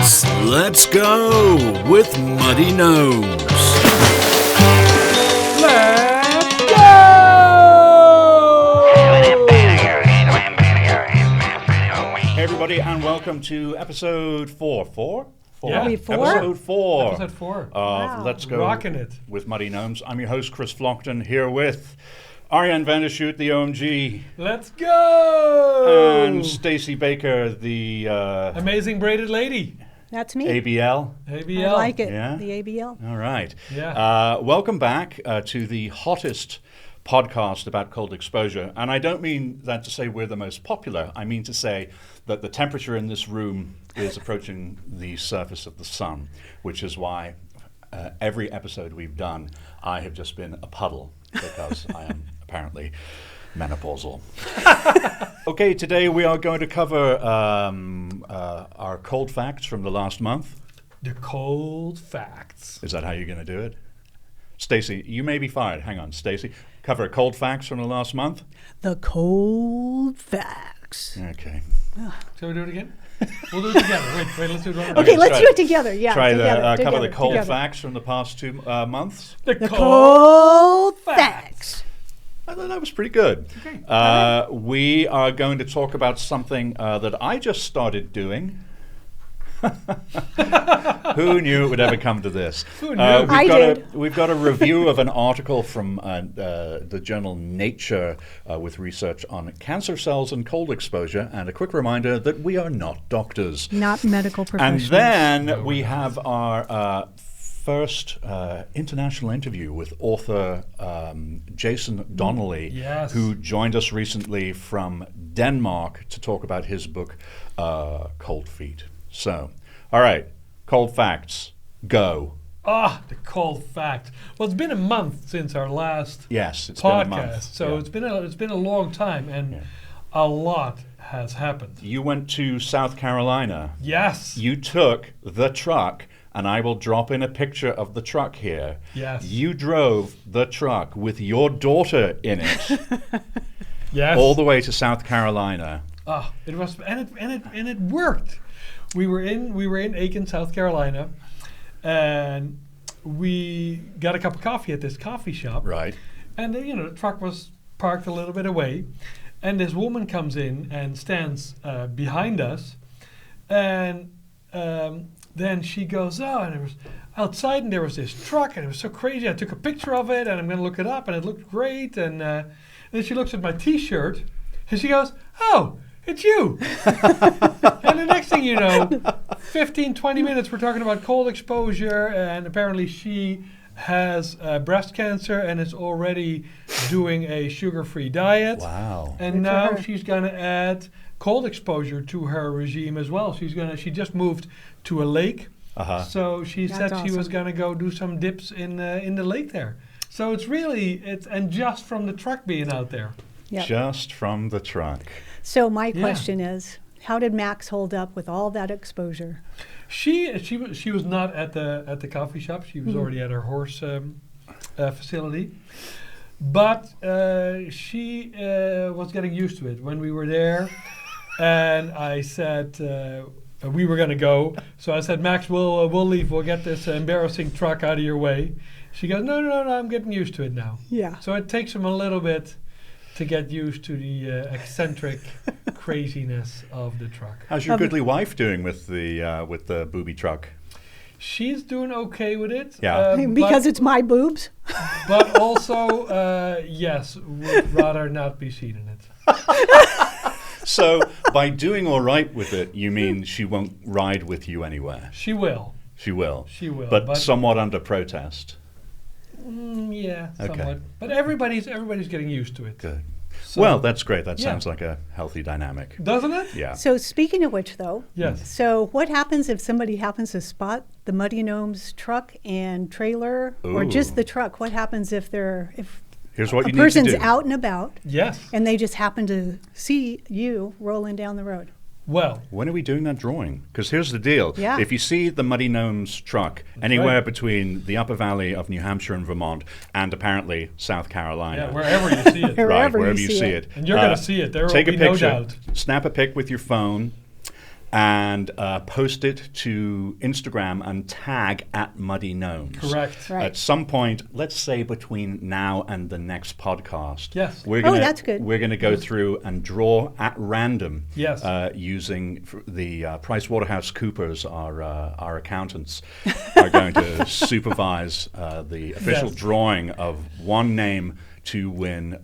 Let's go with Muddy Gnomes. Let's go! Hey everybody, and welcome to episode 4. Four? Yeah. Are we four? Episode 4. Episode 4. Wow. Let's go Rocking it. with Muddy Gnomes. I'm your host, Chris Flockton, here with Arjan Vandershoot, the OMG, Let's go! and Staci Baker, the Amazing braided lady. That's me. ABL. ABL. I like it. Yeah. The ABL. All right. Yeah. Welcome back to the hottest podcast about cold exposure. And I don't mean that to say we're the most popular. I mean to say that the temperature in this room is approaching the surface of the sun, which is why every episode we've done, I have just been a puddle because I am apparently menopausal. Okay, today we are going to cover our cold facts from the last month. The cold facts. Is that how you're going to do it? Staci, you may be fired. Hang on, Staci. Cover cold facts from the last month? The cold facts. Okay. Shall we do it again? We'll do it together. Wait, let's do it right Okay, let's try do it together. Yeah. Try together, cover the together, cold together. facts from the past 2 months. The The cold facts. I thought that was pretty good. Okay. We are going to talk about something that I just started doing. Who knew it would ever come to this? Who knew? I did. We've got a review of an article from the journal Nature with research on cancer cells and cold exposure, and a quick reminder that we are not doctors. Not medical And professionals. then we have our first international interview with author Jason Donnelly, Yes. who joined us recently from Denmark to talk about his book, Cold Feet. So, all right, cold facts, go. The cold fact. Well, it's been a month since our last Yes, it's been a podcast, month. so Yeah. it's been a long time, and a lot has happened. You went to South Carolina. Yes. You took the truck, and I will drop in a picture of the truck here. Yes. You drove the truck with your daughter in it Yes. all the way to South Carolina. It was, and it worked. We were in Aiken, South Carolina, and we got a cup of coffee at this coffee shop. Right. And the truck was parked a little bit away, and this woman comes in and stands behind us, and then she goes, and it was outside, and there was this truck, and it was so crazy. I took a picture of it, and I'm going to look it up, and it looked great. And then she looks at my T-shirt, and she goes, "Oh, it's you." And the next thing you know, 15, 20 minutes, we're talking about cold exposure, and apparently she has breast cancer and is already doing a sugar-free diet. Wow. And Good for now her. she's going to add cold exposure to her regime as well. She just moved to a lake, Uh-huh. so she That's said she was awesome. going to go do some dips in the lake there. So and just from the truck being out there. Yep. Just from the truck. So my Yeah. question is, how did Max hold up with all that exposure? She was not at the coffee shop. She was already at her horse facility, but she was getting used to it when we were there. And I said we were going to go, so I said, "Max, we'll leave. We'll get this embarrassing truck out of your way." She goes, "No, I'm getting used to it now." Yeah. So it takes him a little bit to get used to the eccentric craziness of the truck. How's your Of the- goodly wife doing with the booby truck? She's doing okay with it. Yeah. Because it's my boobs? but also, yes, would rather not be seen in it. So by doing all right with it, you mean she won't ride with you anywhere? She will. She will. She will. But somewhat under protest. Yeah, Okay. somewhat. But everybody's getting used to it. Good. So- Well, that's great. That Yeah. sounds like a healthy dynamic. Doesn't it? Yeah. So speaking of which, though, Yes. so what happens if somebody happens to spot the Muddy Gnomes truck and trailer, or just Ooh. the truck? What happens if Here's what a you need to person's do. out and about Yes. and they just happen to see you rolling down the road? Well, When are we doing that drawing? Because here's the deal. Yeah. If you see the Muddy Gnomes truck anywhere between the upper valley of New Hampshire and Vermont and apparently South Carolina. yeah, wherever you see it. Wherever right, you wherever you see see it. it. And you're going to see it. There will Take be a no picture, doubt. snap a pic with your phone, and post it to Instagram and tag at Muddy Gnomes. Correct. Right. At some point, let's say between now and the next podcast, Yes. That's good. We're going to go through and draw at random, Yes. using the PricewaterhouseCoopers, our accountants, are going to supervise the official Yes. drawing of one name to win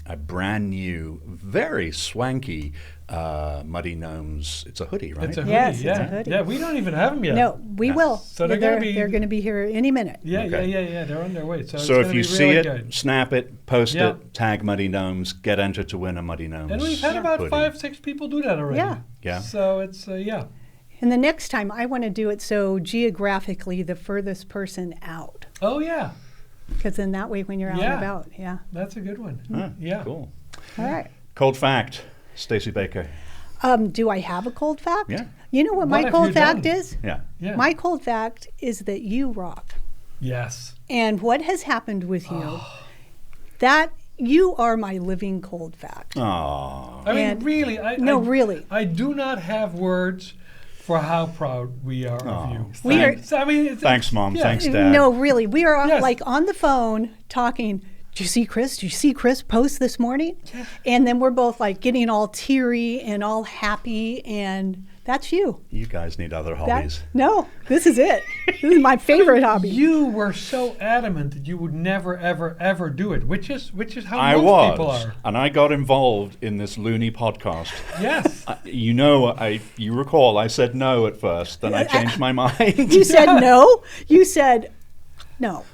a brand new, very swanky Muddy Gnomes. It's a hoodie, right? It's a hoodie. Yes, it's yeah. a hoodie. Yeah, we don't even have them yet. No, we will. So they're gonna be- they're going to be here any minute. Yeah, Okay. yeah. They're on their way. So, it's So if gonna you be see really it, good. snap it, post Yeah. it, tag Muddy Gnomes, get entered to win a Muddy Gnomes. And we've had about hoodie. 5-6 people do that already. Yeah. Yeah. So it's yeah. And the next time, I want to do it so geographically the furthest person out. Oh yeah, Because then that way when you're out Yeah. and about, yeah. that's a good one. Ah, Yeah. Cool. All right. Cold fact, Staci Baker. Do I have a cold fact? Yeah. You know what What my have cold you fact done? is? Yeah. Yeah. My cold fact is that you rock. Yes. And what has happened with you, that you are my living cold fact. Aww. I mean, And- really. really. I do not have words for how proud we are of you. We are- Thanks. I mean, Thanks, Mom. yeah. Thanks, Dad. No, really. We are Yes. like on the phone talking. Did you see Chris? Did you see Chris post this morning? And then we're both like getting all teary and all happy. And that's you. You guys need other That- hobbies. no, this is it. This is my favorite hobby. You were so adamant that you would never, ever, ever do it, which is how I most people was, are. and I got involved in this loony podcast. Yes. You recall, I said no at first, then I changed my mind. You said no. You said no.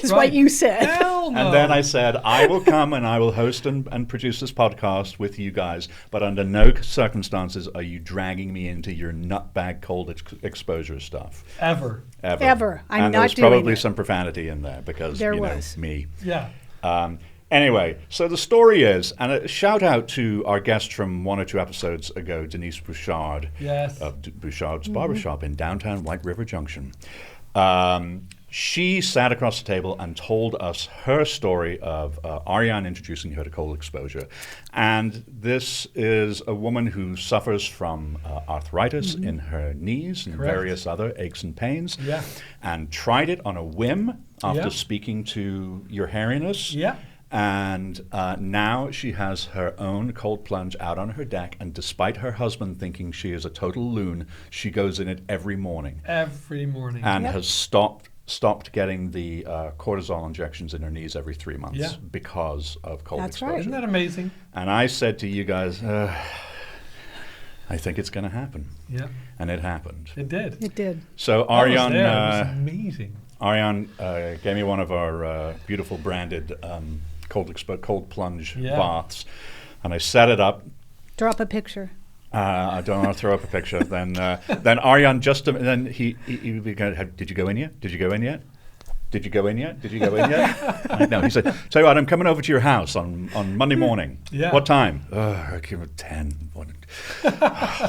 Is what Right. you said. Hell no. And then I said, I will come and I will host and produce this podcast with you guys, but under no circumstances are you dragging me into your nutbag cold exposure stuff. Ever. Ever. I'm and there not was doing probably it. some profanity in there because, There you know, was. me. Yeah. Anyway, so the story is, and a shout out to our guest from 1 or 2 episodes ago, Denise Bouchard Yes. of Bouchard's Barbershop in downtown White River Junction. She sat across the table and told us her story of Arjan introducing her to cold exposure. And this is a woman who suffers from arthritis in her knees and Correct. various other aches and pains. Yeah. And tried it on a whim after Yeah. speaking to your hairiness. Yeah. And now she has her own cold plunge out on her deck. And despite her husband thinking she is a total loon, she goes in it every morning Every morning. and Yep. has stopped getting the cortisol injections in her knees every 3 months Yeah. because of cold That's exposure. right. Isn't that amazing? And I said to you guys, I think it's going to happen. Yeah. And it happened. It did. It did. So I was Arjan, there. It was amazing. Arjan gave me one of our beautiful branded cold plunge Yeah. baths, and I set it up. Drop a picture. I don't want to throw up a picture. Then Arjan then he began, did you go in yet? Did you go in yet? Did you go in yet? Did you go in yet? No. He said, tell you what, I'm coming over to your house on Monday morning. Yeah. What time? I came at 10.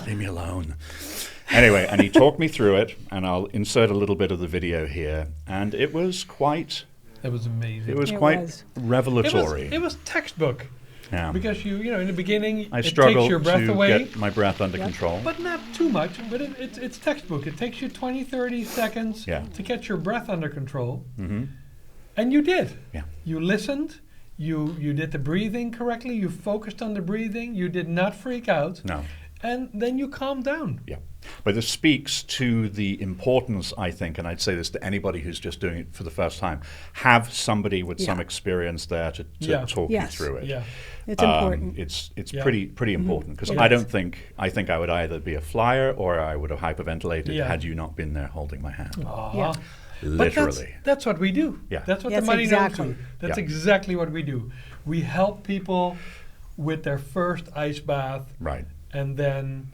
Leave me alone. Anyway, and he talked me through it, and I'll insert a little bit of the video here. And it was quite It was amazing. It was It quite was. revelatory. It was textbook. Yeah. Because you know in the beginning I it takes struggled your breath to away, get my breath under control. but not too much. But it's textbook. It takes you 20, 30 seconds Yeah. to get your breath under control, Hmm. and you did. Yeah. You listened. You did the breathing correctly. You focused on the breathing. You did not freak out. No. And then you calmed down. Yeah. But this speaks to the importance, I think, and I'd say this to anybody who's just doing it for the first time, have somebody with some Yeah. experience there to Yeah. talk Yes. you through it. Yeah. It's important. It's Yeah. pretty important because It I is. don't think I would either be a flyer or I would have hyperventilated Yeah. had you not been there holding my hand. Aw. Yeah. But Literally. that's what we do. Yeah. That's what Yes, the Mighty exactly. Gnomes do. That's Yeah. exactly what we do. We help people with their first ice bath, Right. and then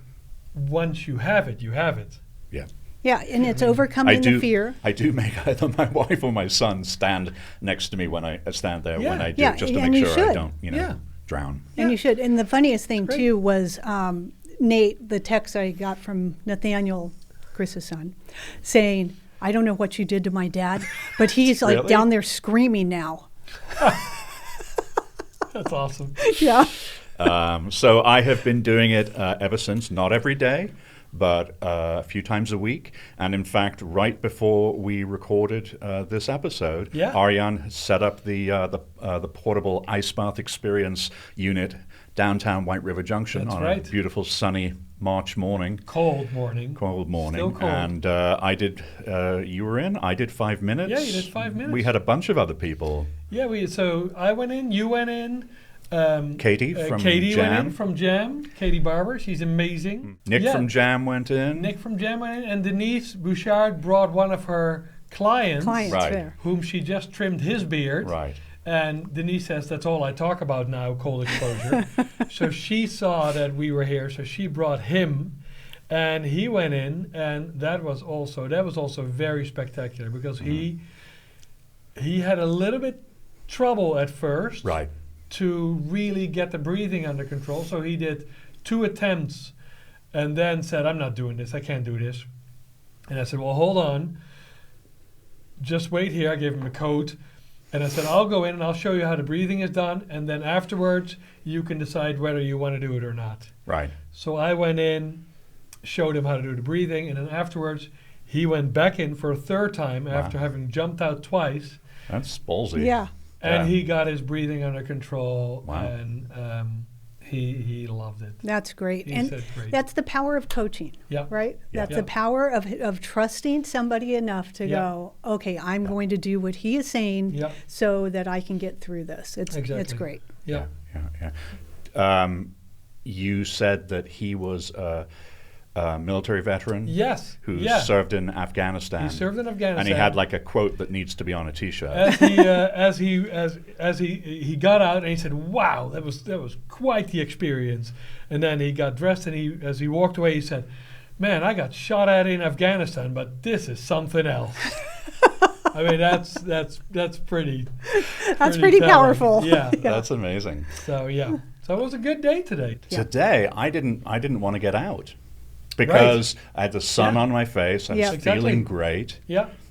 once you have it, you have it. Yeah. Yeah, and it's I overcoming do. the fear. I do make either my wife or my son stand next to me when I stand there when Yeah. I do, Yeah, just to and make you sure I should. don't, Yeah. drown. And Yeah. you should. And the funniest thing, great. too, was Nate, the text I got from Nathaniel, Chris's son, saying, I don't know what you did to my dad, but he's like Really? down there screaming now. That's awesome. Yeah. So I have been doing it ever since, not every day, but a few times a week. And in fact, right before we recorded this episode, Arjan set up the portable ice bath experience unit downtown White River Junction a beautiful sunny March morning. Cold morning. Still cold. And I did, you were in, I did 5 minutes. Yeah, you did 5 minutes. We had a bunch of other people. Yeah, so I went in, you went in. Katie from Katie Jam. went in from Jam. Katie Barber, she's amazing. Nick from Jam went in. Nick from Jam went in. And Denise Bouchard brought one of her clients right. whom she just trimmed his beard. Right. And Denise says, that's all I talk about now, cold exposure. So she saw that we were here, so she brought him. And he went in, and that was also very spectacular because he had a little bit trouble at first. Right. To really get the breathing under control. So he did 2 attempts and then said, I'm not doing this. I can't do this. And I said, well, hold on. Just wait here. I gave him a coat. And I said, I'll go in and I'll show you how the breathing is done. And then afterwards, you can decide whether you want to do it or not. Right. So I went in, showed him how to do the breathing. And then afterwards, he went back in for a 3rd time after having jumped out twice. That's ballsy. Yeah. And he got his breathing under control, wow. and he loved it. That's great. He said great. That's the power of coaching, right? Yeah. That's the power of trusting somebody enough to go, okay, I'm going to do what he is saying so that I can get through this. It's great. Yeah. You said that he was a military veteran. Yes. Who served in Afghanistan. He served in Afghanistan. And he had like a quote that needs to be on a T-shirt. As he got out and he said, "Wow, that was quite the experience." And then he got dressed and as he walked away, he said, "Man, I got shot at in Afghanistan, but this is something else." I mean, that's pretty. That's pretty powerful. Yeah, that's amazing. So it was a good day today. Today, I didn't want to get out. Because I had the sun on my face, I was feeling great,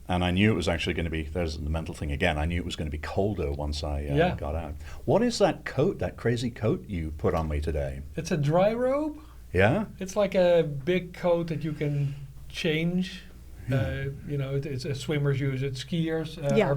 and I knew it was actually going to be, there's the mental thing again, I knew it was going to be colder once I got out. What is that coat, that crazy coat you put on me today? It's a dry robe. Yeah? It's like a big coat that you can change. It's swimmers use it, skiers,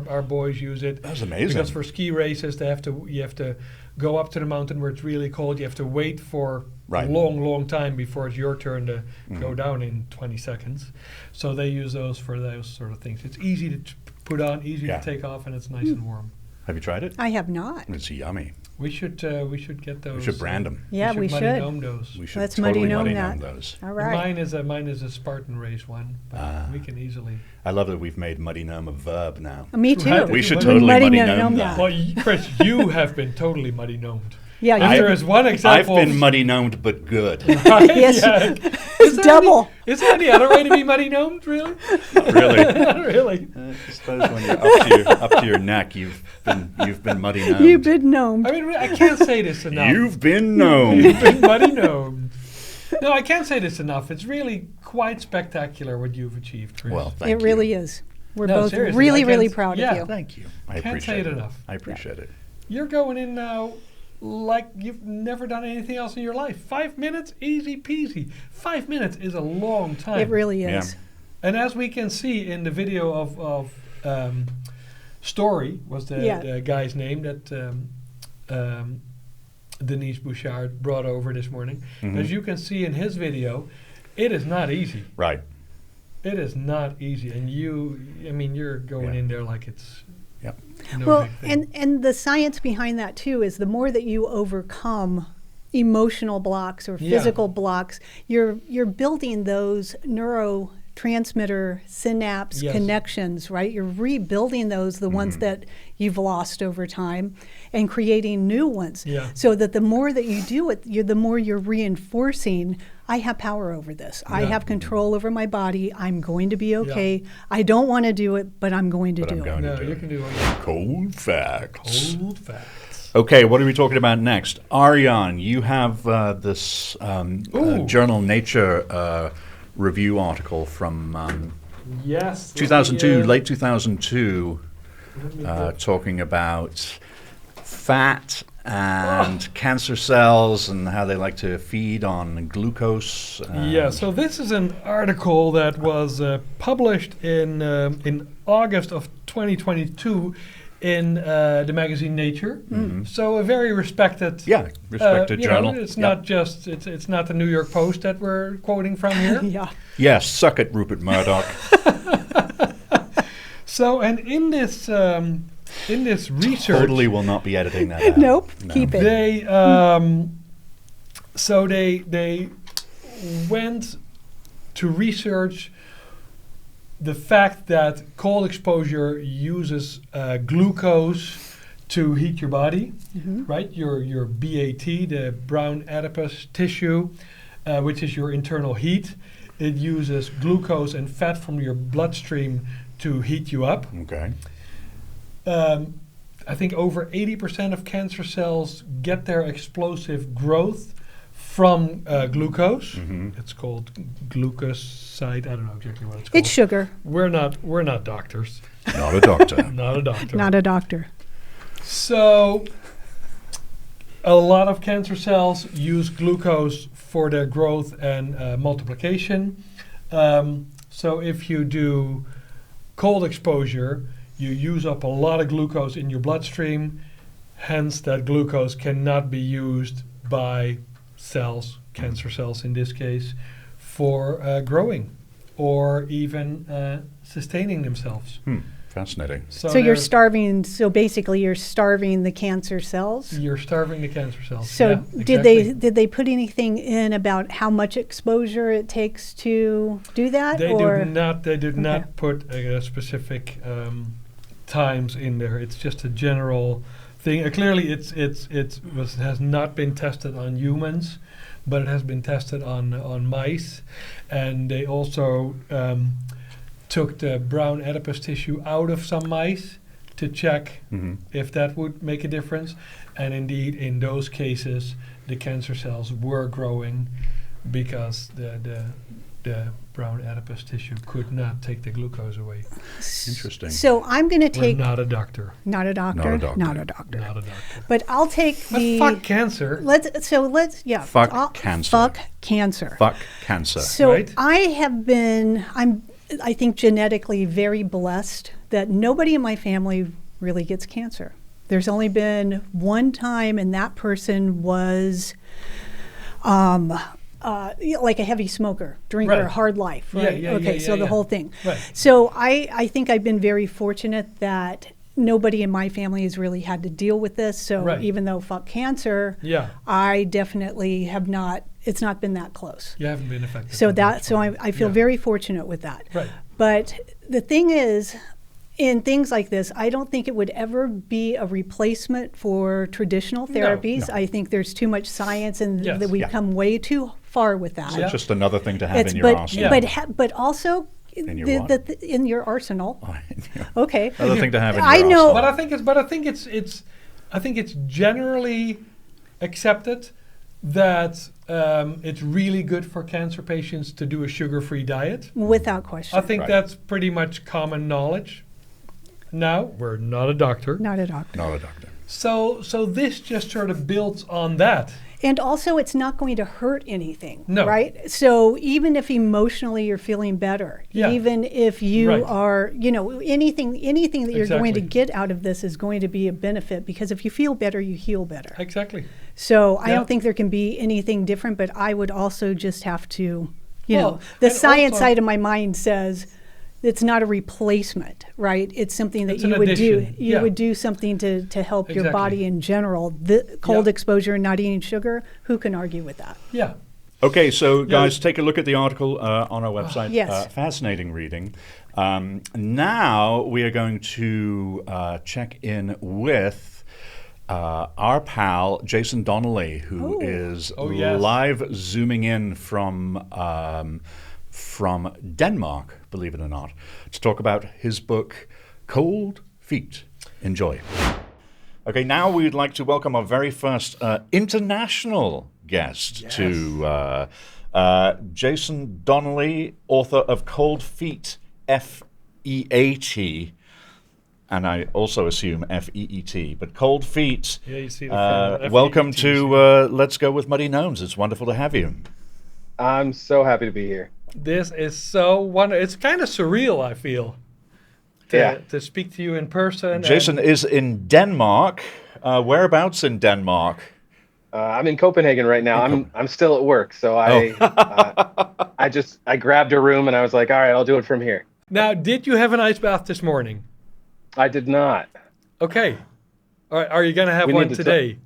our boys use it. That's amazing. Because for ski races, you have to go up to the mountain where it's really cold. You have to wait for a long time before it's your turn to go down in 20 seconds. So they use those for those sort of things. It's easy to put on, easy to take off, and it's nice and warm. Have you tried it? I have not. It's yummy. We should get those. We should brand them. Yeah, we should. Muddy gnome those. We should Let's totally muddy gnome that. those. All right. Mine is a Spartan race one. But we can easily. I love that we've made muddy gnome a verb now. Me too. We should totally muddy gnome that. Well, Chris, you have been totally muddy gnomed. Yeah, there is one example. I've been muddy gnomed, but good. Right? Yes, It's double. Is there any other way to be muddy gnomed? Really? Not really. Not really. I suppose when you're up to your neck, you've been muddy gnomed. You've been gnomed. I mean, I can't say this enough. You've been gnomed. You've been muddy gnomed. No, I can't say this enough. It's really quite spectacular what you've achieved, Chris. Well, thank you. It really is. We're both seriously, really proud of you. Thank you. I can't say it enough. I appreciate it. You're going in now like you've never done anything else in your life. 5 minutes, easy peasy. 5 minutes is a long time. It really is. Yeah. And as we can see in the video of Story was the guy's name that Denise Bouchard brought over this morning. Mm-hmm. As you can see in his video, it is not easy. Right. It is not easy. And you're going in there like it's well, and the science behind that too is the more that you overcome emotional blocks or physical blocks, you're building those neurotransmitter synapse connections, right? You're rebuilding those, the ones that you've lost over time, and creating new ones. Yeah. So that the more that you do it, the more you're reinforcing, I have power over this. Yeah. I have control over my body. I'm going to be okay. Yeah. I don't want to do it, but I'm going to do it. No, you can do it. Cold facts. Cold facts. Okay, what are we talking about next? Arjan, you have this journal Nature review article from 2002, late 2002, talking about fat and cancer cells and how they like to feed on glucose. Yeah, so this is an article that was published in August of 2022 in the magazine Nature. So a very respected journal. It's not just it's not the New York Post that we're quoting from here. Yeah. Yes, suck it, Rupert Murdoch. So, and in this research, Totally will not be editing that out. Nope. No. Keep it. they they went to research the fact that cold exposure uses glucose to heat your body, right? Your BAT, the brown adipose tissue, which is your internal heat. It uses glucose and fat from your bloodstream to heat you up. Okay. I think over 80% of cancer cells get their explosive growth from glucose. It's called glucoside. I don't know exactly what it's called. It's sugar. We're not doctors. Not a doctor. Not a doctor. Not a doctor. So a lot of cancer cells use glucose for their growth and multiplication. So if you do cold exposure, you use up a lot of glucose in your bloodstream. Hence, that glucose cannot be used by cells, cancer cells in this case, for growing or even sustaining themselves. Fascinating. So you're there's- starving. So basically, you're starving the cancer cells. You're starving the cancer cells. So Yeah, did exactly. they put anything in about how much exposure it takes to do that? They or did not put a specific times in there. It's just a general thing. Clearly, has not been tested on humans, but it has been tested on mice, and they also took the brown adipose tissue out of some mice to check if that would make a difference. And indeed, in those cases, the cancer cells were growing because the brown adipose tissue could not take the glucose away. Interesting. So I'm going to We're take not a doctor. not a doctor, Not a doctor. not a doctor. Not a doctor. But I'll take But the fuck cancer. let's Fuck I'll- cancer. Fuck cancer. Fuck cancer. So Right? I think genetically very blessed that nobody in my family really gets cancer. There's only been one time, and that person was like a heavy smoker, drinker, Right. hard life, Yeah, right? yeah, okay, yeah, so yeah, the yeah. whole thing. Right. So I think I've been very fortunate that nobody in my family has really had to deal with this. So Right. even though fuck cancer, Yeah. I definitely have not, it's not been that close. You haven't been affected. So by that, so I feel Yeah. very fortunate with that. Right. But the thing is, in things like this, I don't think it would ever be a replacement for traditional therapies. no. I think there's too much science, and Yes. that we've Yeah. come way too far with that. So Yeah. it's just another thing to have It's, in your but arsenal. but also In your what? in your arsenal. Oh, yeah. Okay. Another thing to have in your I know- arsenal. But I think it's generally accepted that it's really good for cancer patients to do a sugar-free diet. Without question. I think Right. that's pretty much common knowledge. Now, we're not a doctor. Not a doctor. Not a doctor. So this just sort of builds on that. And also, it's not going to hurt anything, No. right? So even if emotionally you're feeling better, Yeah. even if you Right. are, anything that you're going to Exactly. get out of this is going to be a benefit, because if you feel better, you heal better. Exactly. So I Yeah. don't think there can be anything different, but I would also just have to, Well, the and science also- side of my mind says it's not a replacement, right? It's something that It's you an would do. addition, You yeah. would do something to help your Exactly. body in general. The cold Yeah. exposure and not eating sugar, who can argue with that? Yeah. Okay, so Yeah. guys, take a look at the article on our website. Yes. Fascinating reading. Now we are going to check in with our pal Jason Donnelly, who is Oh, yes. live zooming in from Denmark, believe it or not, to talk about his book, Cold Feet. Enjoy. Okay, now we'd like to welcome our very first international guest to Jason Donnelly, author of Cold Feet, F-E-A-T. and I also assume F-E-E-T. But Cold Feet, Yeah, you see the welcome F-E-E-T, to Let's Go with Muddy Gnomes. It's wonderful to have you. I'm so happy to be here. This is so wonderful. It's kind of surreal, I feel, to speak to you in person. Jason is in Denmark. Whereabouts in Denmark? I'm in Copenhagen right now. I'm still at work, so I grabbed a room and I was like, all right, I'll do it from here. Now, did you have an ice bath this morning? I did not. Okay. All right. Are you going to have one today?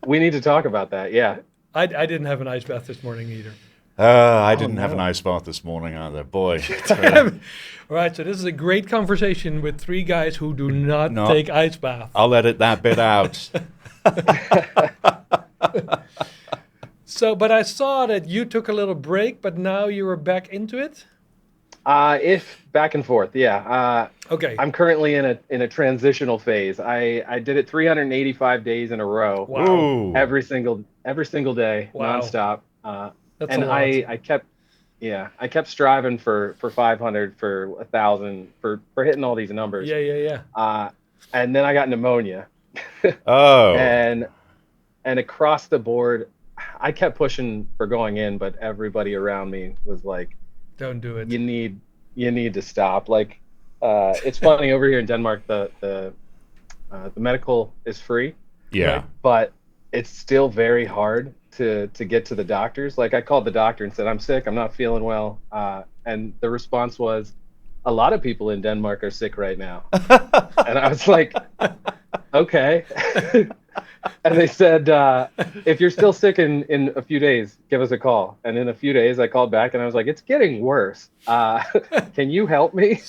We need to talk about that. Yeah. I didn't have an ice bath this morning either. I didn't have an ice bath this morning either. Boy. All right. So this is a great conversation with three guys who do not take ice baths. I'll edit that bit out. But I saw that you took a little break, but now you are back into it. If back and forth, yeah. Okay. I'm currently in a transitional phase. I did it 385 days in a row. Wow. Every single day, nonstop. That's and a lot. I kept striving for 500, for 1,000, for hitting all these numbers. Yeah. And then I got pneumonia. Oh. And across the board, I kept pushing for going in, but everybody around me was like, "Don't do it. You need to stop." Like, it's funny over here in Denmark, the medical is free. Yeah. Right? But it's still very hard to get to the doctors. Like, I called the doctor and said, "I'm sick. I'm not feeling well." And the response was, "A lot of people in Denmark are sick right now." And I was like, "Okay." And they said, "If you're still sick in a few days, give us a call." And in a few days, I called back and I was like, "It's getting worse. Can you help me?"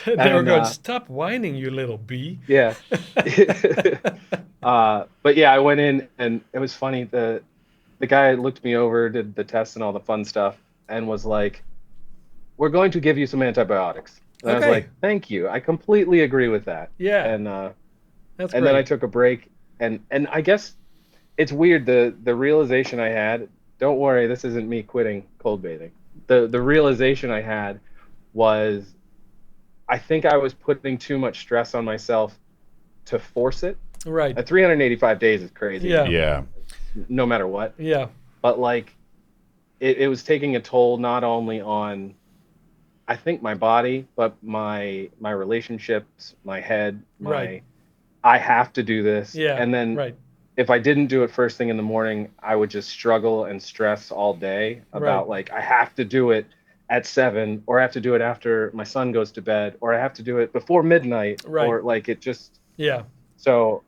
They were going, "Stop whining, you little bee." Yeah. But yeah, I went in and it was funny. The guy looked me over, did the tests and all the fun stuff, and was like, "We're going to give you some antibiotics." And I was like, "Thank you. I completely agree with that." Yeah. And that's and great. then I took a break, and I guess it's weird, the realization I had. Don't worry, this isn't me quitting cold bathing. The realization I had was, I think I was putting too much stress on myself to force it. Right. At 385 days is crazy. Yeah. No matter what. Yeah. But like, it was taking a toll not only on, I think, my body, but my relationships, my head, I have to do this. Yeah. And then if I didn't do it first thing in the morning, I would just struggle and stress all day about like, I have to do it at 7, or I have to do it after my son goes to bed, or I have to do it before midnight, or like it just. Yeah. So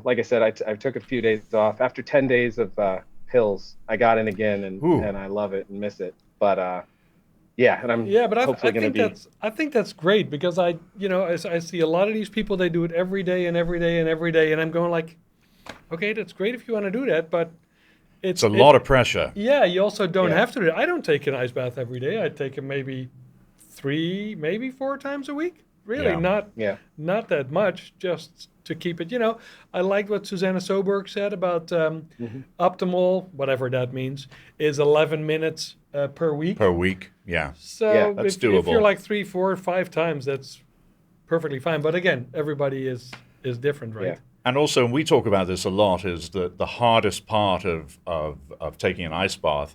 like I said, I took a few days off. After 10 days of pills, I got in again, and I love it and miss it. But and I'm hopefully going to be. I think that's great, because I see a lot of these people, they do it every day and every day and every day, and I'm going like, okay, that's great if you want to do that, but it's a lot of pressure. Yeah, you also don't have to do it. I don't take an ice bath every day. I take it maybe 3, maybe 4 times a week. Really, not that much, just to keep it. I liked what Susanna Soberg said about optimal, whatever that means, is 11 minutes per week. Per week, yeah. So that's if doable. you're like 3, 4, 5 times, that's perfectly fine. But again, everybody is different, right? Yeah. And also, and we talk about this a lot, is that the hardest part of taking an ice bath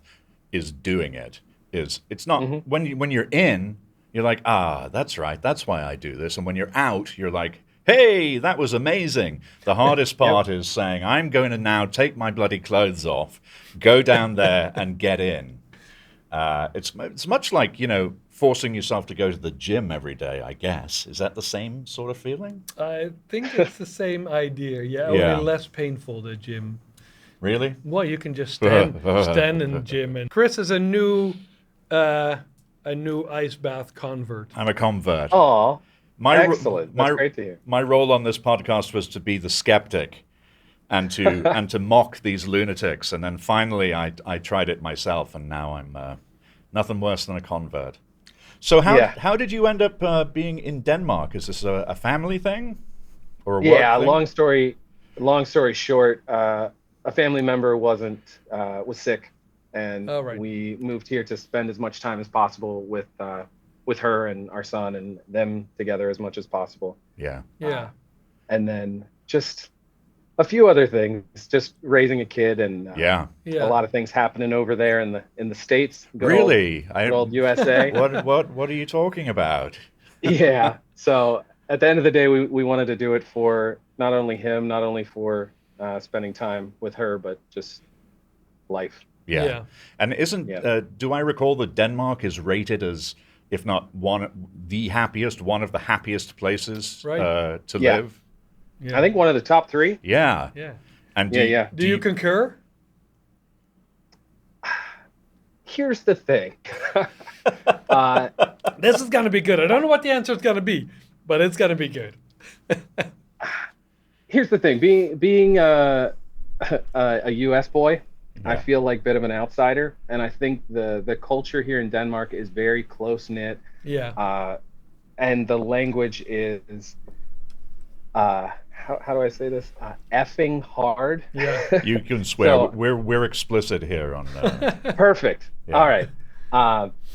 is doing it. It's not when you're in, you're like, that's right, that's why I do this. And when you're out, you're like, hey, that was amazing. The hardest part is saying, I'm going to now take my bloody clothes off, go down there and get in. It's much like, forcing yourself to go to the gym every day, I guess. Is that the same sort of feeling? I think it's the same idea, only less painful, the gym. Really? Well, you can just stand in the gym. And Chris is a new ice bath convert. I'm a convert. Oh, excellent. That's great to hear. My role on this podcast was to be the skeptic and to mock these lunatics. And then finally I tried it myself, and now I'm nothing worse than a convert. So how did you end up being in Denmark? Is this a family thing or a work thing? Long story short, a family member was sick, and we moved here to spend as much time as possible with with her and our son and them together as much as possible. Yeah. Yeah. And then just a few other things, just raising a kid and Yeah. Yeah. a lot of things happening over there in the States. Really? Good old USA. What are you talking about? Yeah. So at the end of the day, we wanted to do it for not only him, not only for spending time with her, but just life. Yeah. Yeah. And do I recall that Denmark is rated as, if not one of the happiest places to Yeah. live? Yeah. I think one of the top 3. Yeah. Yeah. And Do you concur? Here's the thing. This is going to be good. I don't know what the answer is going to be, but it's going to be good. Here's the thing. Being a U.S. boy, I feel like a bit of an outsider, and I think the culture here in Denmark is very close knit. Yeah. And the language is how do I say this? Effing hard. Yeah. You can swear. So, we're explicit here on. Perfect. Yeah. All right.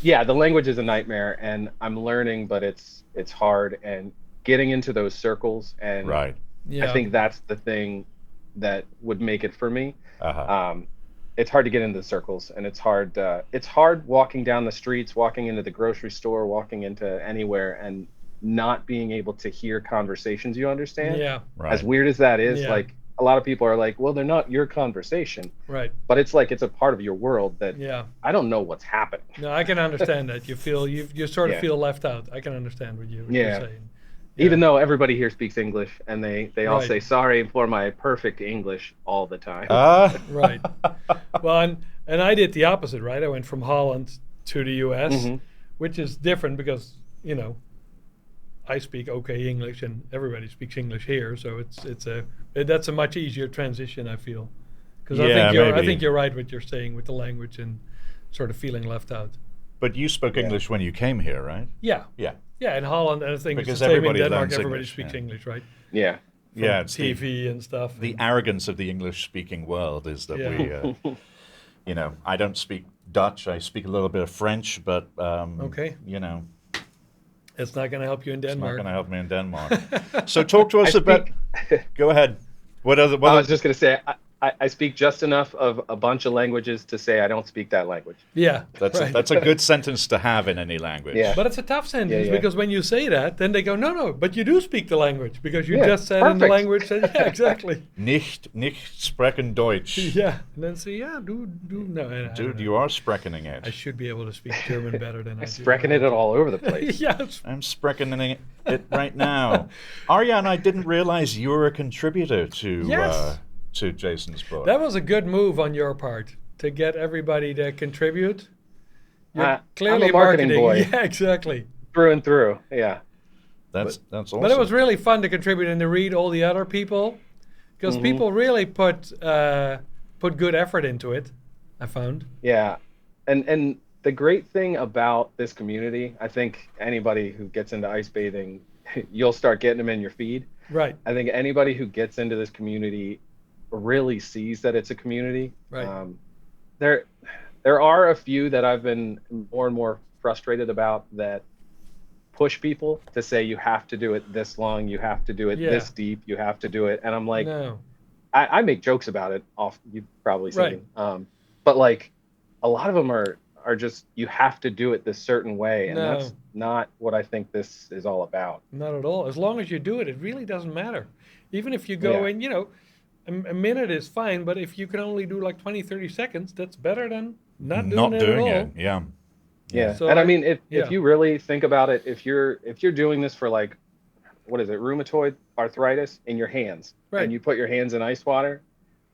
Yeah, the language is a nightmare, and I'm learning, but it's hard, and getting into those circles, and Right. Yeah. I think that's the thing that would make it for me. Uh-huh. It's hard to get into the circles, and it's hard. It's hard walking down the streets, walking into the grocery store, walking into anywhere, and not being able to hear conversations you understand. Yeah. Right. As weird as that is, Yeah. like a lot of people are like, well, they're not your conversation, Right. but it's like it's a part of your world that Yeah. I don't know what's happening. No, I can understand that. You sort of Yeah. feel left out. I can understand what you're Yeah. saying. Even though everybody here speaks English, and they all Right. say sorry for my perfect English all the time. Right. Well, and I did the opposite, right? I went from Holland to the U.S., which is different because, I speak okay English and everybody speaks English here, so that's a much easier transition, I feel. Because I think you're right what you're saying with the language and sort of feeling left out. But you spoke English when you came here, right? Yeah. Yeah. Yeah, in Holland, and I think Because it's the same in everybody Denmark. learns Everybody English, speaks yeah. English, right? Yeah. Yeah. It's TV and stuff. the arrogance of the English-speaking world is that Yeah. we, I don't speak Dutch. I speak a little bit of French, but Okay. It's It's not going to help you in not Denmark. going to help me in Denmark. So talk to us about. Go ahead. What I was just going to say, I speak just enough of a bunch of languages to say I don't speak that language. Yeah, That's right. that's a good sentence to have in any language. Yeah. But it's a tough sentence Yeah. because when you say that, then they go, no, but you do speak the language because you Yeah, just said in the perfect. language that, yeah, exactly. Nicht sprechen Deutsch. Yeah, and then say, yeah, no. I don't Dude, know. you are sprechening it. I should be able to speak German better than I do. Sprechen it all over the place. Yes. I'm sprechening it right now. Arjan, I didn't realize you were a contributor to Jason's book. That was a good move on your part to get everybody to contribute. You're clearly I'm a marketing boy. Yeah, exactly. Through and through. Yeah. That's awesome. But it was really fun to contribute and to read all the other people because people really put good effort into it, I found. Yeah. And the great thing about this community, I think anybody who gets into ice bathing, you'll start getting them in your feed. Right. I think anybody who gets into this community really sees that it's a community. Right. There are a few that I've been more and more frustrated about that push people to say you have to do it this long, you have to do it this deep, you have to do it, and I'm like, No. I make jokes about it. You've probably seen, Right. but like a lot of them are just you have to do it this certain way, and No. that's not what I think this is all about. Not at all. As long as you do it, it really doesn't matter. Even if you go Yeah. in, a minute is fine, but if you can only do like 20, 30 seconds, that's better than not doing it at all. it. Yeah. Yeah, So and I mean, if yeah. you really think about it, if you're doing this for like, what is it, rheumatoid arthritis in your hands, Right. and you put your hands in ice water,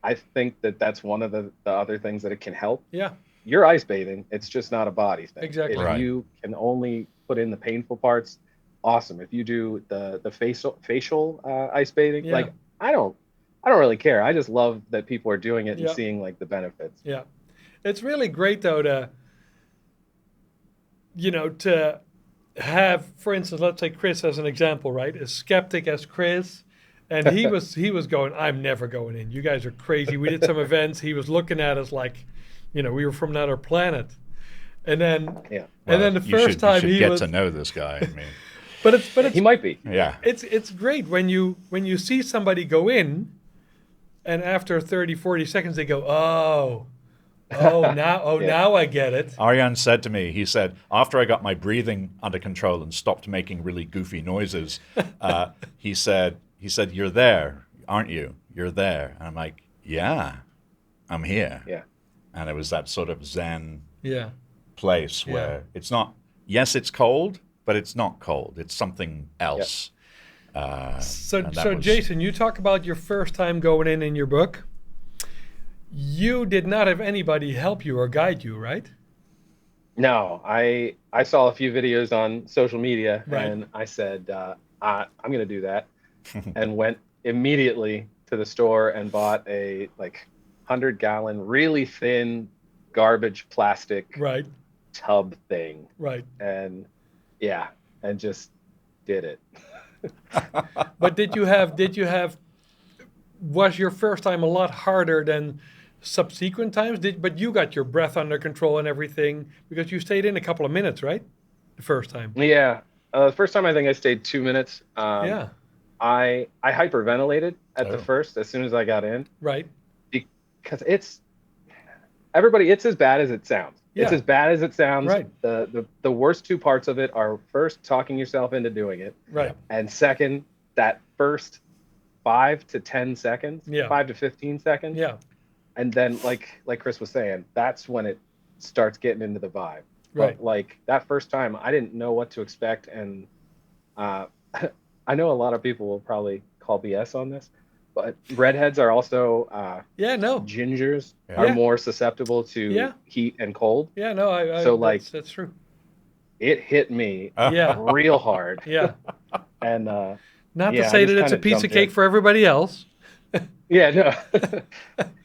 I think that's one of the other things that it can help. Yeah, You're ice bathing; it's just not a body thing. Exactly. If Right. you can only put in the painful parts, awesome. If you do the facial ice bathing, Yeah. like I don't really care. I just love that people are doing it Yeah. and seeing like the benefits. yeah. It's really great though to have, for instance, let's take Chris as an example, right? As skeptic as Chris, and he was going, I'm never going in. You guys are crazy. We did some events. He was looking at us like, we were from another planet. And then, Yeah. and then the first time you should he get was. to know this guy. I mean, But it's He might be. yeah. it's great when you see somebody go in, and after 30, 40 seconds they go, Yeah. now I get it. Arjan said to me, he said, after I got my breathing under control and stopped making really goofy noises, he said, "You're there, aren't you? You're there." And I'm like, "Yeah, I'm here." Yeah. And it was that sort of Zen Yeah. place Yeah. where it's not, yes, it's cold, but it's not cold. It's something else. So and that was- Jason, you talk about your first time going in your book. You did not have anybody help you or guide you, right? No, I saw a few videos on social media, Right. and I said, I'm going to do that, and went immediately to the store and bought a 100-gallon, really thin garbage plastic Right. tub thing, Right. and and just did it. But did you have was your first time a lot harder than subsequent times? But you got your breath under control and everything because you stayed in a couple of minutes, right? The first time. Yeah, the first time I think I stayed 2 minutes. Yeah. I hyperventilated at the Oh. first as soon as I got in. Right. Because it's as bad as it sounds. It's Yeah. as bad as it sounds. Right. The worst two parts of it are first talking yourself into doing it, Right. and second that first 5 to 10 seconds, Yeah. 5 to 15 seconds, Yeah. and then like Chris was saying, that's when it starts getting into the vibe. Right. But like that first time, I didn't know what to expect, and I know a lot of people will probably call BS on this, but redheads are also Yeah. No. gingers Yeah. are Yeah. more susceptible to Yeah. heat and cold. Yeah. No. I So, like- that's true. It hit me Yeah. real hard, Yeah. and Not Yeah, to I say just that it's a kinda piece of jumped cake in. for everybody else. yeah, no.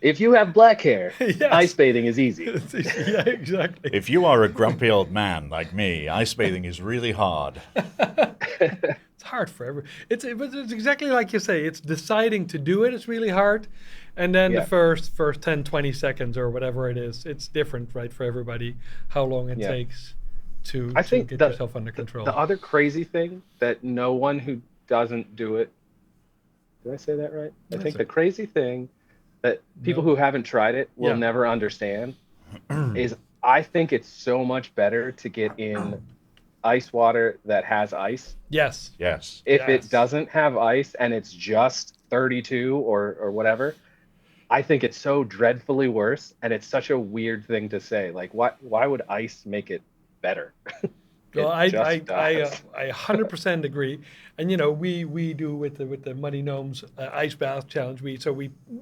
If you have black hair, Yes. ice bathing is easy. Yeah. Exactly. If you are a grumpy old man like me, ice bathing is really hard. It's hard for every. It's exactly like you say. It's deciding to do it. It's really hard, and then Yeah. the first 10, 20 seconds or whatever it is. It's different, right, for everybody. How long it Yeah. takes to I think get the- yourself under control. The other crazy thing that no one who doesn't do it, did I say that right? I That's think it. the crazy thing that people No. who haven't tried it will Yeah. never understand is I think it's so much better to get in ice water that has ice. Yes. Yes. If Yes. it doesn't have ice and it's just 32 or whatever, I think it's so dreadfully worse, and it's such a weird thing to say. Like, why would ice make it better? Well, It just does. I 100% agree, and we do with the Muddy Gnomes ice bath challenge.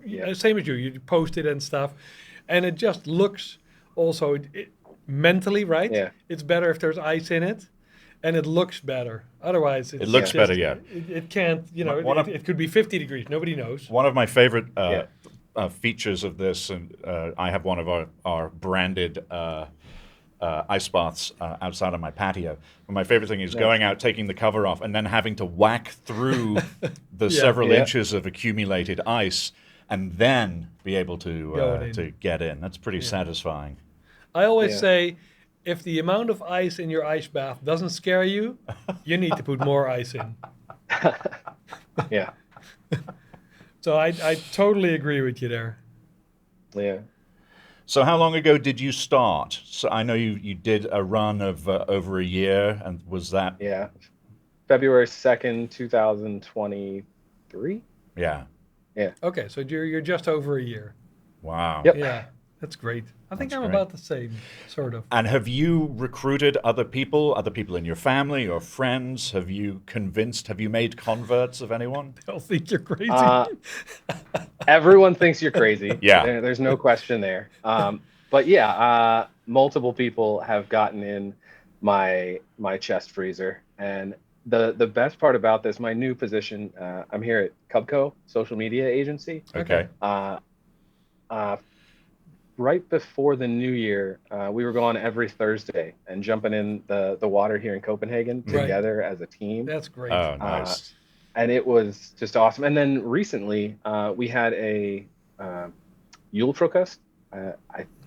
Yeah. Same as you post it and stuff, and it just looks also mentally right. Yeah. It's better if there's ice in it, and it looks better. Otherwise, It looks just- better, yeah. It can't. One of- It could be 50 degrees. Nobody knows. One of my favorite Yeah. features of this, and I have one of our branded ice baths outside of my patio. And my favorite thing is going out, taking the cover off, and then having to whack through the several Yeah. inches of accumulated ice, and then be able Go in. to get in. That's pretty satisfying. I always Yeah. say, if the amount of ice in your ice bath doesn't scare you, you need to put more ice in. Yeah, So I totally agree with you there. yeah. So how long ago did you start? So I know you did a run of over a year, and was that Yeah. February 2nd, 2023. yeah? Okay, so you're just over a year. Wow. Yep. Yeah, that's great. I think That's I'm great. about the same, sort of. And have you recruited other people in your family or friends? Have you made converts of anyone? They'll think you're crazy. Everyone thinks you're crazy. Yeah. There's no question there. But yeah, multiple people have gotten in my chest freezer, and the best part about this, my new position, I'm here at Cubco, social media agency. Okay. Right before the new year, we were going every Thursday and jumping in the water here in Copenhagen Right. together as a team. That's great. Oh, nice. And it was just awesome. And then recently, we had a Julefrokost. I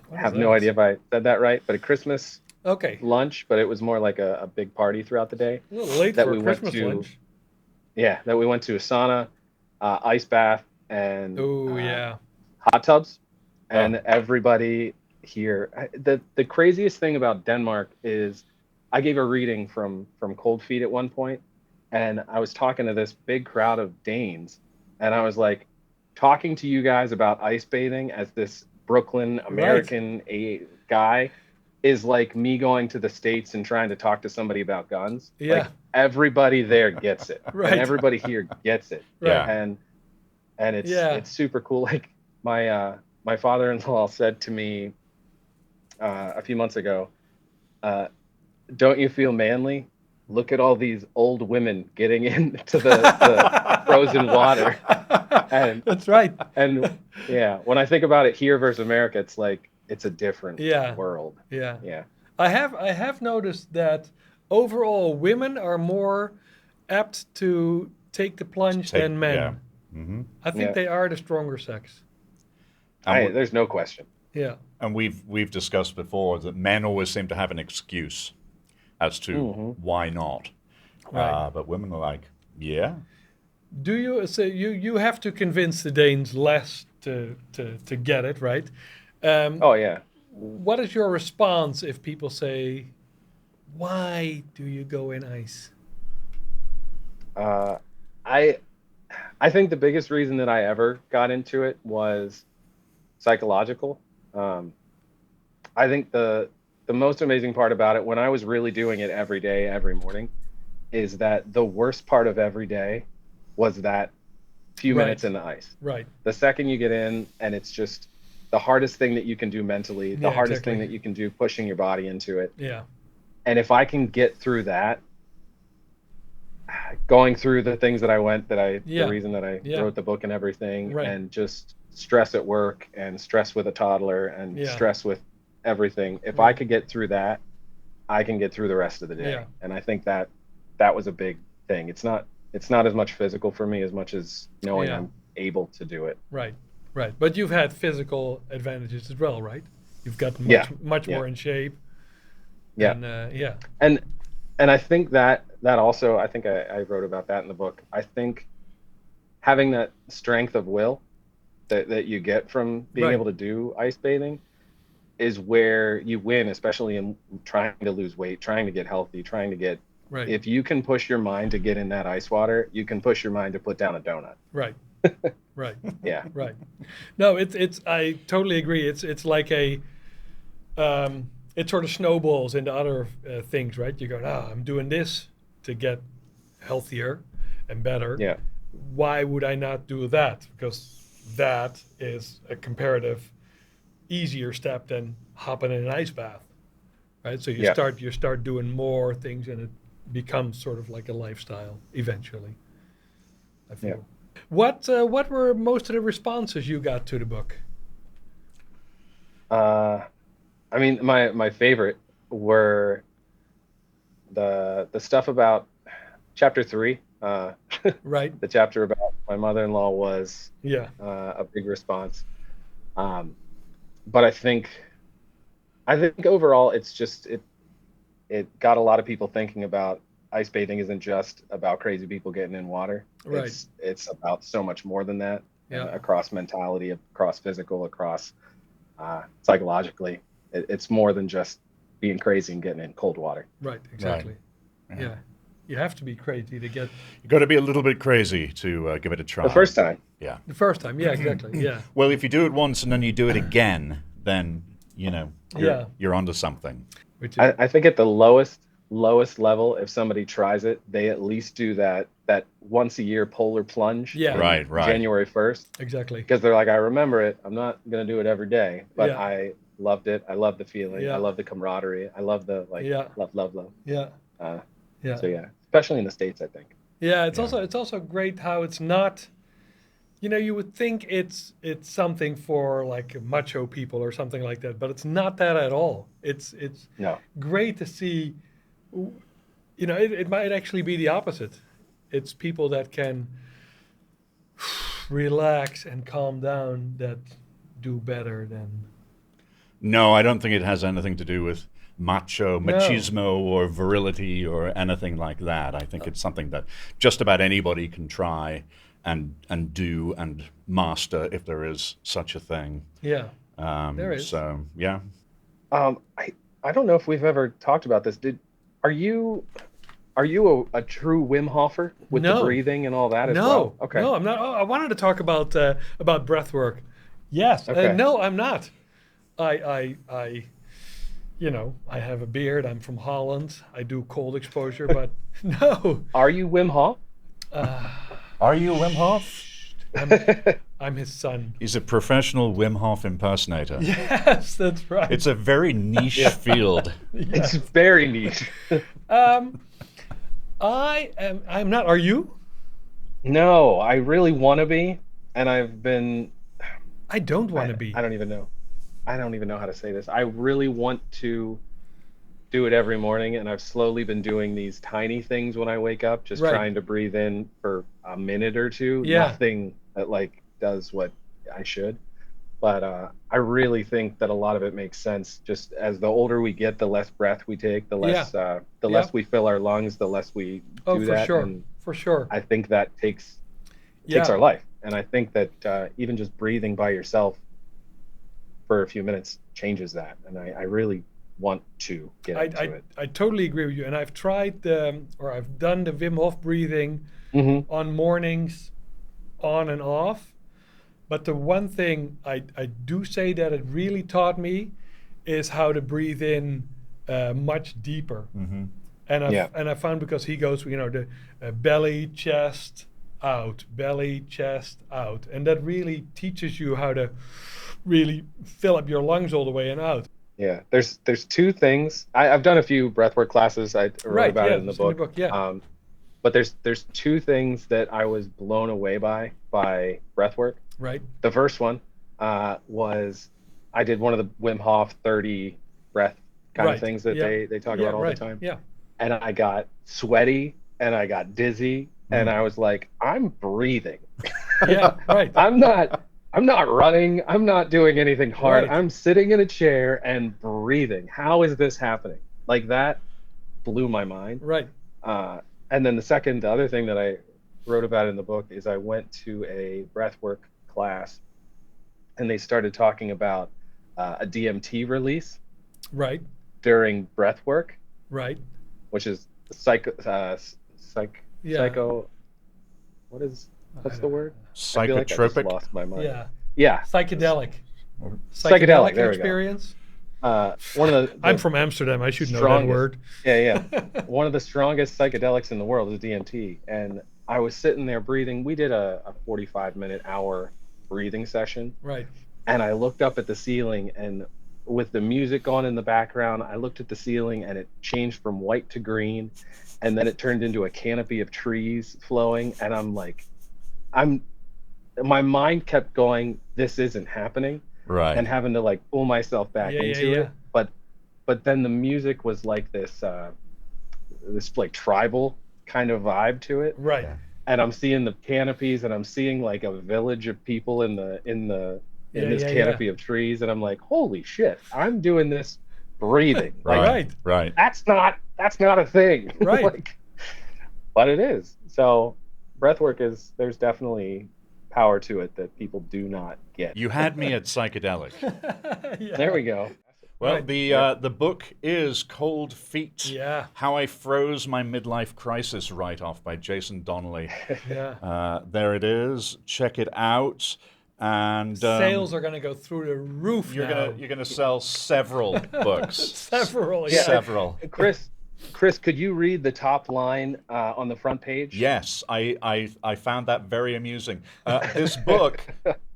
What have is no that? idea if I said that right, but a Christmas Okay. lunch, but it was more like a big party throughout the day. A little late That for we a went Christmas to, lunch. that we went to a sauna, ice bath, and Oh, yeah. hot tubs, Oh, and everybody here. The craziest thing about Denmark is, I gave a reading from Cold Feet at one point, and I was talking to this big crowd of Danes, and I was like, talking to you guys about ice bathing as this Brooklyn Right. American guy is like me going to the States and trying to talk to somebody about guns. Yeah. Like everybody there gets it, and Right. everybody here gets it, Right. yeah. and Yeah. it's super cool. Like my father-in-law said to me a few months ago, uh, "Don't you feel manly? Look at all these old women getting into the frozen water." And That's right. and yeah, when I think about it here versus America, it's like it's a different Yeah. world. Yeah. Yeah, I have noticed that overall women are more apt to take the plunge Take than yeah. men. Hmm. I think yeah. they are the stronger sex. And we, There's no question. Yeah. and we've discussed before that men always seem to have an excuse as to Hmm. why not, Right. but women are like, yeah, Do you so you have to convince the Danes less to get it, right? Oh yeah. What is your response if people say, "Why do you go in ice?" Uh, I I think the biggest reason that I ever got into it was psychological. Um, I think the most amazing part about it, when I was really doing it every day, every morning, is that the worst part of every day was that few minutes Right. in the ice. Right. The second you get in, and it's just the hardest thing that you can do mentally, the Yeah. hardest thing Exactly. that you can do pushing your body into it. Yeah. And if I can get through that, going through the things that I went, the Yeah. reason that I Yeah. wrote the book and everything, Right. and just stress at work and stress with a toddler and Yeah. stress with everything, if I Right. could get through that, I can get through the rest of the day. Yeah. And I think that that was a big thing. It's not as much physical for me as much as knowing Yeah. I'm able to do it. Right. Right. But you've had physical advantages as well, right? You've gotten Yeah. much Yeah. more in shape. Yeah. And yeah. And I think that also, I think I wrote about that in the book. I think having that strength of will that you get from being Right. able to do ice bathing is where you win, especially in trying to lose weight, trying to get healthy, trying to get. Right. If you can push your mind to get in that ice water, you can push your mind to put down a donut. Right. Right. Yeah. Right. No, it's I totally agree. It's like it sort of snowballs into other things, right? You go, I'm doing this to get healthier and better. Yeah. Why would I not do that? Because that is a comparative easier step than hopping in an ice bath, right? So you Yeah. start doing more things, and it becomes sort of like a lifestyle eventually, I feel. Yeah. What were most of the responses you got to the book? I mean, my favorite were the stuff about chapter 3. Right. The chapter about my mother-in-law was Yeah. a big response. But I think overall it's just it got a lot of people thinking about ice bathing isn't just about crazy people getting in water. Right. It's about so much more than that. Yeah. Across mentality, across physical, across psychologically. It's more than just being crazy and getting in cold water. Right. Exactly. Yeah. Yeah. You have to be crazy to get you got to be a little bit crazy to give it a try. The first time. yeah. the first time. Yeah. Exactly. Yeah. Well, if you do it once and then you do it again, then you're Yeah. you're onto something. Which is, I think at the lowest level, if somebody tries it, they at least do that once a year polar plunge. Yeah. in Right. January 1st, exactly. because they're like, I remember it. I'm not gonna do it every day, but Yeah. I loved it. I love the feeling. Yeah. I love the camaraderie. I love the Yeah. love. Yeah. Uh, Yeah. So yeah, especially in the States, I think. Yeah, it's Yeah. also great how it's not. You would think it's something for like macho people or something like that, but it's not that at all. It's No. great to see. It might actually be the opposite. It's people that can relax and calm down that do better than. No, I don't think it has anything to do with machismo or virility or anything like that. I think it's something that just about anybody can try and do and master if there is such a thing. Yeah, there is. So, yeah. I don't know if we've ever talked about this. Are you a true Wim Hofer with the breathing and all that as well? Okay. No, I'm not. Oh, I wanted to talk about breath work. Yes. Okay. No, I'm not. I have a beard. I'm from Holland. I do cold exposure, but no. Are you Wim Hof? Are you Wim Hof? I'm his son. He's a professional Wim Hof impersonator. Yes, that's right. It's a very niche field. It's very niche. I'm not. Are you? No, I really want to be, and I've been. I don't want to be. I don't even know how to say this. I really want to do it every morning, and I've slowly been doing these tiny things when I wake up, just trying to breathe in for a minute or two. Yeah. Nothing that does what I should. But I really think that a lot of it makes sense. Just as the older we get, the less breath we take, the less less we fill our lungs, the less we do that. For sure. I think that takes our life. And I think that even just breathing by yourself for a few minutes changes that. And I really want to get into it. I totally agree with you. And I've tried I've done the Wim Hof breathing on mornings, on and off. But the one thing I do say that it really taught me is how to breathe in much deeper. Mm-hmm. And I found, because he goes, the belly, chest, out, belly, chest, out. And that really teaches you how to really fill up your lungs all the way and out. Yeah, there's two things. I've done a few breathwork classes. I wrote about it in the book. Yeah. But there's two things that I was blown away by breathwork. Right. The first one was I did one of the Wim Hof 30 breath kind of things that they talk about all the time. Yeah. And I got sweaty and I got dizzy and I was like, I'm breathing. Yeah, right. I'm not running. I'm not doing anything hard. Right. I'm sitting in a chair and breathing. How is this happening? Like, that blew my mind. Right. And then the other thing that I wrote about in the book is I went to a breathwork class and they started talking about a DMT release. Right. During breathwork. Right. Which is psycho. What's the word? Psychotropic. I feel like I just lost my mind. Yeah. Psychedelic There experience. One of the I'm from Amsterdam. I should know that word. Yeah. One of the strongest psychedelics in the world is DMT. And I was sitting there breathing. We did a 45-minute hour breathing session. Right. And I looked up at the ceiling, and with the music on in the background, I looked at the ceiling and it changed from white to green. And then it turned into a canopy of trees flowing. And I'm like, my mind kept going, this isn't happening. Right. And having to pull myself back into it. But then the music was like this tribal kind of vibe to it. Right. And I'm seeing the canopies and I'm seeing a village of people in this canopy of trees. And I'm like, holy shit, I'm doing this breathing. Right. That's not a thing. Right. But it is. So breathwork there's definitely power to it that people do not get. You had me at psychedelic. There we go. Well, the book is Cold Feet. Yeah. How I Froze My Midlife Crisis Write-Off by Jason Donnelly. Yeah. There it is. Check it out. And sales are going to go through the roof. You're gonna sell several books. Several. Chris, could you read the top line on the front page? Yes, I found that very amusing. This book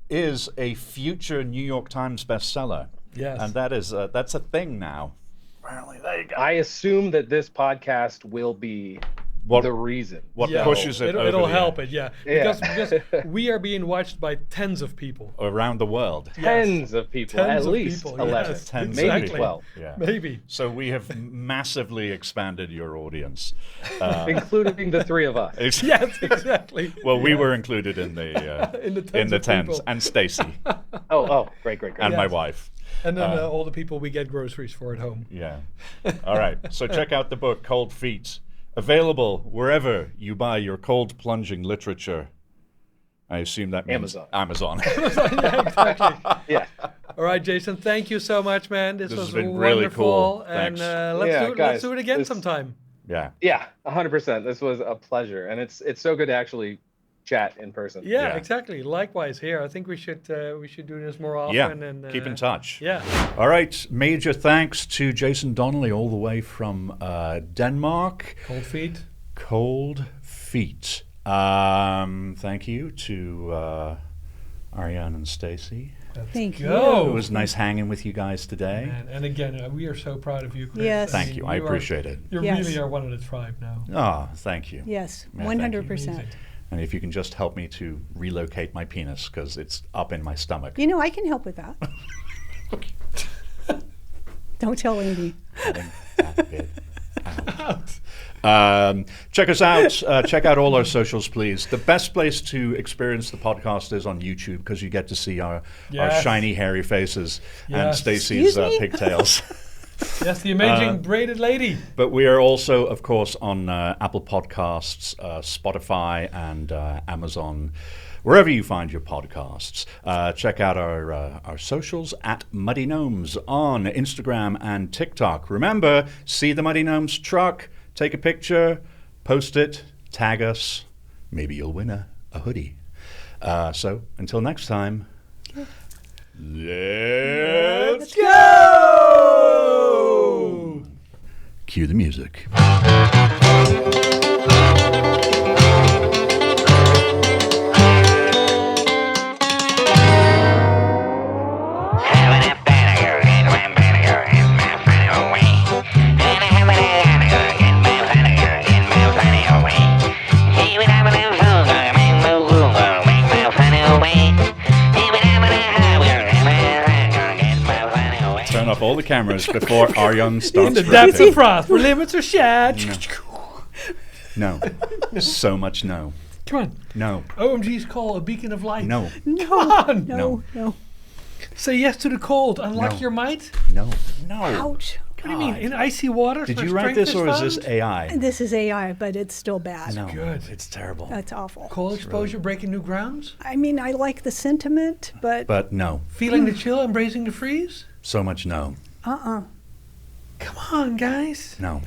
is a future New York Times bestseller. Yes. And that's a thing now. Apparently, there you go. I assume that this podcast will be the reason. What pushes it over it'll the help edge. it, because we are being watched by tens of people. Around the world. Tens of people, at least 11. Yes, maybe 12. Yeah. Maybe. So we have massively expanded your audience. Including the three of us. Yes, exactly. Well, we were included in the in the tens and Staci. Oh, great. And my wife. And then all the people we get groceries for at home. Yeah. All right. So check out the book, Cold Feet. Available wherever you buy your cold plunging literature. I assume that means Amazon. Yeah, exactly. Yeah. All right, Jason, thank you so much, man. This This was has been wonderful. really cool. And Thanks. let's do it again sometime. Yeah. Yeah, 100%. This was a pleasure, and it's so good to actually chat in person. Yeah, exactly. Likewise here. I think we should do this more often. Yeah. And Keep in touch. Yeah. All right. Major thanks to Jason Donnelly all the way from Denmark. Cold feet. Cold Feet. Thank you to Arjan and Staci. Thank you. go. It was nice hanging with you guys today. And again, we are so proud of you, Chris. Yes. Thank you. I appreciate it. You Yes. really are one of the tribe now. Oh, thank you. Yes, Yeah, thank you. 100%. And if you can just help me to relocate my penis because it's up in my stomach. You know, I can help with that. Don't tell Andy. Cutting that bit out. Check us out. Check out all our socials, please. The best place to experience the podcast is on YouTube because you get to see our shiny, hairy faces and Yes. Stacy's Excuse me? pigtails. Yes, the amazing braided lady. But we are also, of course, on Apple Podcasts, Spotify, and Amazon, wherever you find your podcasts. Check out our socials at Muddy Gnomes on Instagram and TikTok. Remember, see the Muddy Gnomes truck, take a picture, post it, tag us. Maybe you'll win a hoodie. So until next time, let's go! Cue the music. Turn off all the cameras before Arjan starts In the rapping. depths of frost, where limits are shat. No. So much no. Come on. No. OMG's call, a beacon of light. No. Come on. No. Say yes to the cold. Unlock No. your might. No. No. Ouch. What do you mean? In icy water? Did where you write strength this or is this found? AI? This is AI, but it's still bad. No. good. It's terrible. That's awful. Cold exposure, breaking new grounds? I mean, I like the sentiment, but But no. Feeling the chill, embracing the freeze? So much no. uh-uh. Come on, guys. No.